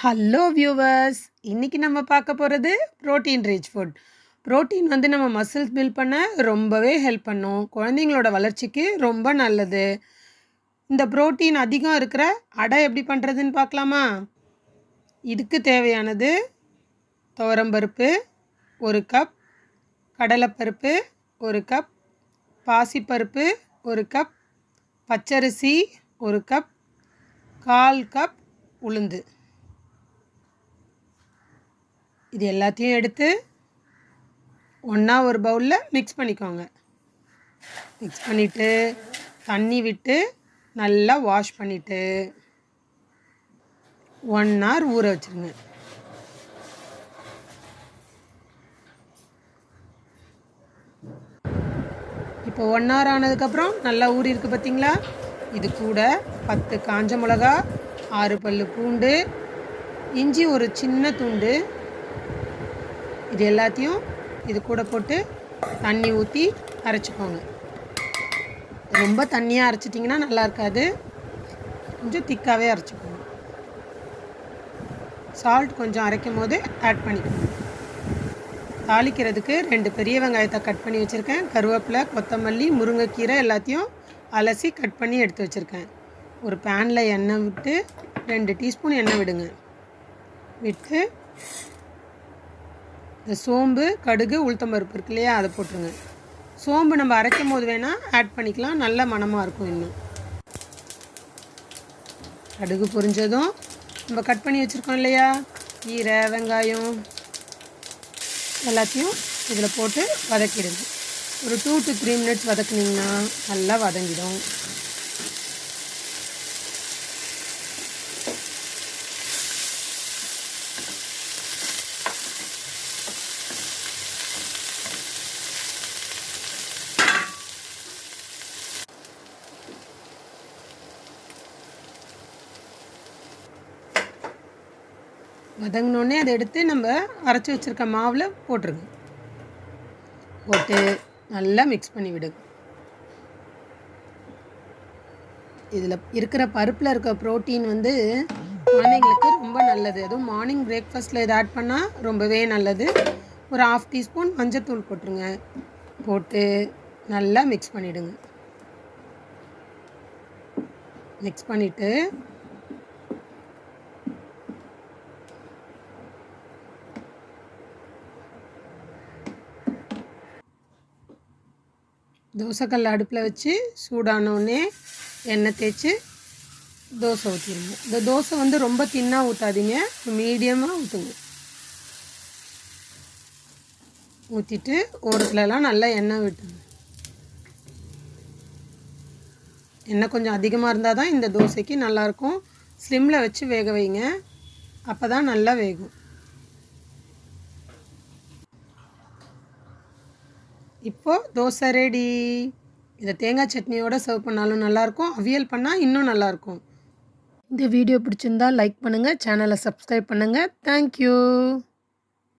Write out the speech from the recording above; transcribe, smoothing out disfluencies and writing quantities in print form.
Hello viewers, இன்னைக்கு நம்ம பார்க்க போகிறது ப்ரோட்டீன் ரிச் ஃபுட். ப்ரோட்டீன் வந்து நம்ம மசில்ஸ் பில்ட் பண்ண ரொம்பவே ஹெல்ப் பண்ணும். குழந்தைங்களோட வளர்ச்சிக்கு ரொம்ப நல்லது. இந்த ப்ரோட்டீன் அதிகம் இருக்கிற அடை எப்படி பண்ணுறதுன்னு பார்க்கலாமா? இதுக்கு தேவையானது துவரம்பருப்பு 1 கப், கடலைப்பருப்பு 1 கப், பாசிப்பருப்பு 1 கப், பச்சரிசி 1 கப், 1/4 கப் உளுந்து. இது எல்லாத்தையும் எடுத்து ஒன்றா ஒரு பவுலில் மிக்ஸ் பண்ணிக்கோங்க. மிக்ஸ் பண்ணிவிட்டு தண்ணி விட்டு நல்லா வாஷ் பண்ணிவிட்டு 1 hour ஊற வச்சுருங்க. இப்போ 1 hour ஆனதுக்கப்புறம் நல்லா ஊறி இருக்குது பார்த்தீங்களா? இது கூட 10 காஞ்ச மிளகா, 6 பல்லு பூண்டு, இஞ்சி ஒரு சின்ன துண்டு, இது எல்லாத்தையும் இது கூட போட்டு தண்ணி ஊற்றி அரைச்சிக்கோங்க. ரொம்ப தண்ணியாக அரைச்சிட்டிங்கன்னா நல்லா இருக்காது, கொஞ்சம் திக்காகவே அரைச்சிக்கோங்க. சால்ட் கொஞ்சம் அரைக்கும் போது ஆட் பண்ணிக்கோங்க. தாளிக்கிறதுக்கு 2 பெரிய வெங்காயத்தை கட் பண்ணி வச்சுருக்கேன். கருவேப்பிலை, கொத்தமல்லி, முருங்கைக்கீரை எல்லாத்தையும் அலசி கட் பண்ணி எடுத்து வச்சுருக்கேன். ஒரு பேனில் எண்ணெய் விட்டு 2 டீஸ்பூன் எண்ணெய் விடுங்க. விட்டு இந்த சோம்பு, கடுகு, உளுத்தம்பருப்பு இருக்கு இல்லையா, அதை போட்டுருங்க. சோம்பு நம்ம அரைக்கும் போது வேணால் ஆட் பண்ணிக்கலாம், நல்ல மணமாக இருக்கும். இன்னும் கடுகு பொரிஞ்சதும் நம்ம கட் பண்ணி வச்சுருக்கோம் இல்லையா கீரை, வெங்காயம் எல்லாத்தையும் இதில் போட்டு வதக்கிடுங்க. ஒரு 2 to 3 minutes வதக்குனிங்கன்னா நல்லா வதங்கிடும். வதங்கினோடனே அதை எடுத்து நம்ம அரைச்சி வச்சுருக்க மாவில் போட்டுருங்க. போட்டு நல்லா மிக்ஸ் பண்ணி விடுங்க. இதில் இருக்கிற பருப்பில் இருக்க ப்ரோட்டீன் வந்து குழந்தைங்களுக்கு ரொம்ப நல்லது. அதுவும் மார்னிங் பிரேக்ஃபாஸ்ட்டில் இதை ஆட் பண்ணால் ரொம்பவே நல்லது. ஒரு 1/2 டீஸ்பூன் மஞ்சத்தூள் போட்டுருங்க. போட்டு நல்லா மிக்ஸ் பண்ணிவிடுங்க. மிக்ஸ் பண்ணிவிட்டு தோசைக்கல் அடுப்பில் வச்சு சூடானோடனே எண்ணெய் தேய்ச்சி தோசை ஊற்றிடுங்க. இந்த தோசை வந்து ரொம்ப தின்னாக ஊற்றாதீங்க, மீடியமாக ஊற்றுங்க. ஊற்றிட்டு ஓரத்துலலாம் நல்லா எண்ணெய் விட்டுங்க. எண்ணெய் கொஞ்சம் அதிகமாக இருந்தால் தான் இந்த தோசைக்கு நல்லாயிருக்கும். ஸ்லிம்மில் வச்சு வேக வைங்க, அப்போ தான் நல்லா வேகும். இப்போது தோசை ரெடி. இதை தேங்காய் சட்னியோடு சர்வ் பண்ணாலும் நல்லாயிருக்கும், அவியல் பண்ணால் இன்னும் நல்லாயிருக்கும். இந்த வீடியோ பிடிச்சிருந்தால் லைக் பண்ணுங்கள், சேனலை சப்ஸ்கிரைப் பண்ணுங்கள். தேங்க்யூ.